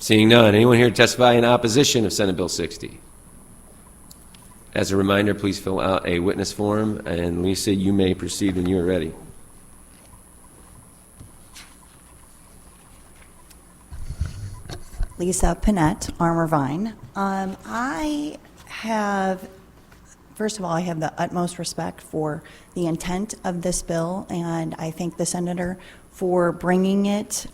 Seeing none, anyone here to testify in opposition of Senate Bill 60? As a reminder, please fill out a witness form, and Lisa, you may proceed when you are ready. Lisa Panett, Armor Vine. First of all, I have the utmost respect for the intent of this bill, and I thank the senator for bringing it.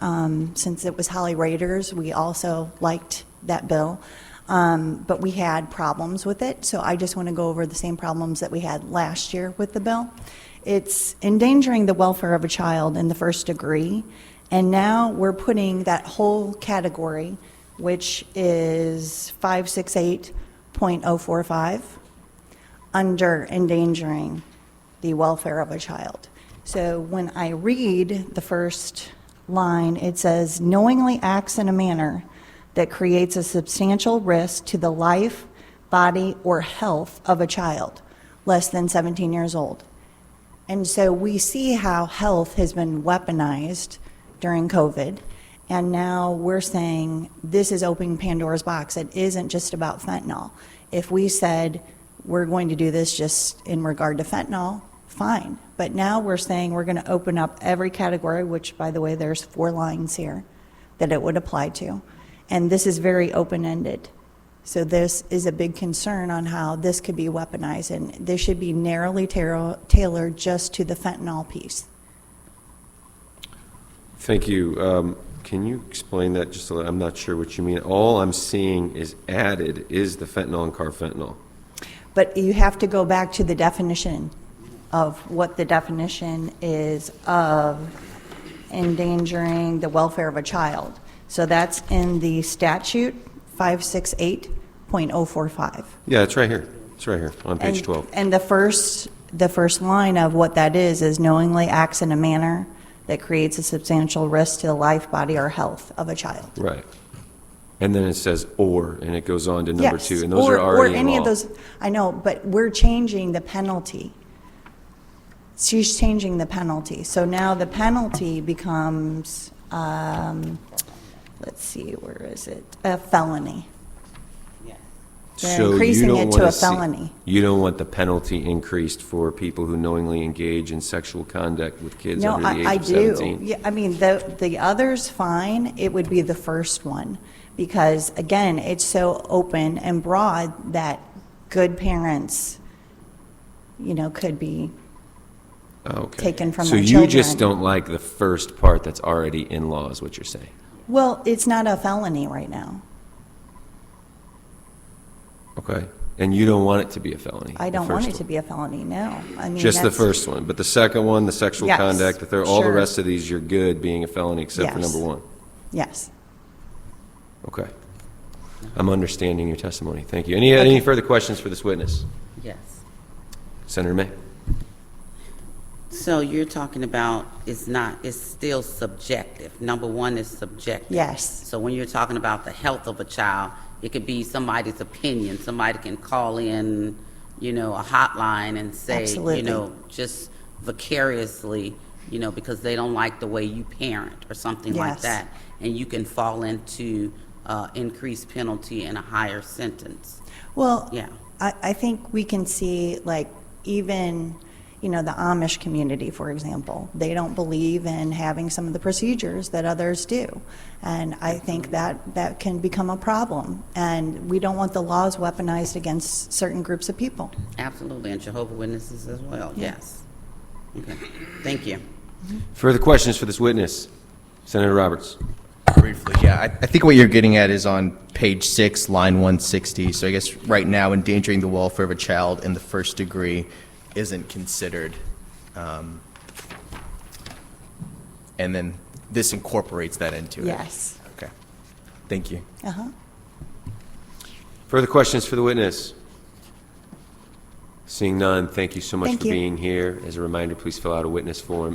Since it was Holly Rader's, we also liked that bill, but we had problems with it, so I just want to go over the same problems that we had last year with the bill. It's endangering the welfare of a child in the first degree, and now we're putting that whole category, which is 568.045, under endangering the welfare of a child. So when I read the first line, it says, knowingly acts in a manner that creates a substantial risk to the life, body, or health of a child less than 17 years old. And so we see how health has been weaponized during COVID, and now we're saying this is opening Pandora's box. It isn't just about fentanyl. If we said we're going to do this just in regard to fentanyl, fine. But now we're saying we're going to open up every category, which, by the way, there's 4 lines here that it would apply to. And this is very open-ended. So this is a big concern on how this could be weaponized, and this should be narrowly tailored just to the fentanyl piece. Thank you. Can you explain that just a little? I'm not sure what you mean. All I'm seeing is added is the fentanyl and carfentanil. But you have to go back to the definition of what the definition is of endangering the welfare of a child. So that's in the statute 568.045. Yeah, it's right here. It's right here on page 12. And the first line of what that is knowingly acts in a manner that creates a substantial risk to the life, body, or health of a child. Right. And then it says or, and it goes on to number Yes, 2, and those are already or any in of law. those. I know, but we're changing the penalty. She's changing the penalty. So now the penalty becomes, let's see, where is it? A felony. They're So increasing you don't it to wanna a see- felony. You don't want the penalty increased for people who knowingly engage in sexual conduct with kids No, under the age I of do. 17? Yeah, I mean, the others, fine. It would be the first one. Because, again, it's so open and broad that good parents, could be Okay. taken from so their you children. just don't like the first part that's already in law is what you're saying? Well, it's not a felony right now. Okay. And you don't want it to be a felony? I the don't want first it to one? be a felony, no. I mean, Just the that's- first one, but the second one, the sexual Yes, conduct, the third, all the sure. rest of these, you're good being a felony except for Yes. number 1? Yes. Okay. I'm understanding your testimony. Thank you. Any further questions for this witness? Yes. Senator May? So you're talking about it's still subjective. Number 1 is subjective. Yes. So when you're talking about the health of a child, it could be somebody's opinion. Somebody can call in, a hotline and say, Absolutely. just vicariously, because they don't like the way you parent or something like Yes. that. And you can fall into increased penalty and a higher sentence. Well, Yeah. I think we can see, even, the Amish community, for example. They don't believe in having some of the procedures that others do. And I think that can become a problem. And we don't want the laws weaponized against certain groups of people. Absolutely, and Jehovah's Witnesses as well, yes. Okay, thank you. Further questions for this witness? Senator Roberts? Briefly, yeah. I think what you're getting at is on page 6, line 160. So I guess right now, endangering the welfare of a child in the first degree isn't considered. And then this incorporates that into it. Yes. Okay. Thank you. Uh-huh. Further questions for the witness? Seeing none, thank you so much Thank for you. being here. As a reminder, please fill out a witness form.